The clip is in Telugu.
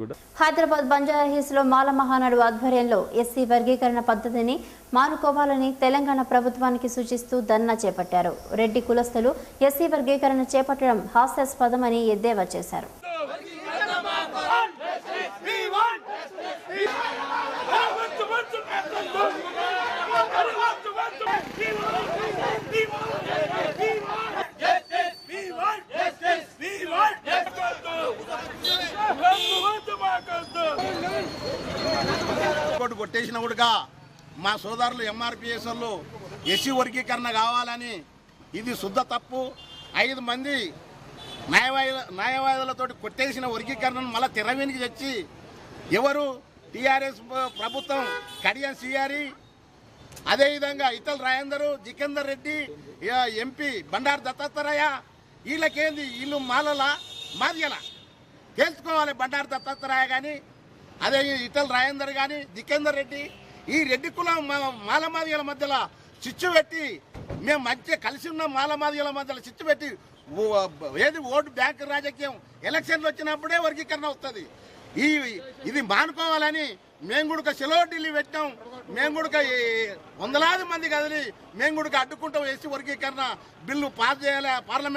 హైదరాబాద్ బంజారాహిల్స్ లో మాల మహానాడు ఆధ్వర్యంలో ఎస్సీ వర్గీకరణ పద్ధతిని మానుకోవాలని తెలంగాణ ప్రభుత్వానికి సూచిస్తూ ధర్నా చేపట్టారు. రెడ్డి కులస్తులు ఎస్సీ వర్గీకరణ చేపట్టడం హాస్యాస్పదమని ఎద్దేవా చేశారు. కొట్టేసినప్పుడుగా మా సోదరులు ఎంఆర్పిఎస్ వాళ్ళు ఎస్సీ వర్గీకరణ కావాలని ఇది శుద్ధ తప్పు. 5 మంది న్యాయవాదులతో కొట్టేసిన వర్గీకరణను మళ్ళీ తెరవీనికి తెచ్చి ఎవరు టీఆర్ఎస్ ప్రభుత్వం కడియం సిఆరి, అదేవిధంగా ఇతల రాజేందరు, జితేందర్ రెడ్డి, ఎంపీ బండారు దత్తాత్రేయ, వీళ్ళకేంది వీళ్ళు మాలలా మాదిగలా తెలుసుకోవాలి. బండారు దత్తాత్రేయ కానీ అదే ఇతల రాజేందర్ కానీ జితేందర్ రెడ్డి, ఈ రెడ్డి కులం మాలమాదిగల మధ్యలో చిచ్చు పెట్టి మేము మంచిగా కలిసి ఉన్న మాలమాదిగల మధ్యలో చిచ్చు పెట్టి ఏది ఓటు బ్యాంక్ రాజకీయం ఎలక్షన్లు వచ్చినప్పుడే వర్గీకరణ వస్తుంది. ఇది మానుకోవాలని మేము కూడా సెలవు ఢిల్లీ పెట్టాం. మేము కూడా వందలాది మంది కదిలి మేము కూడా అడ్డుకుంటాం. ఎస్సీ వర్గీకరణ బిల్లు పాస్ చేయాలి పార్లమెంట్.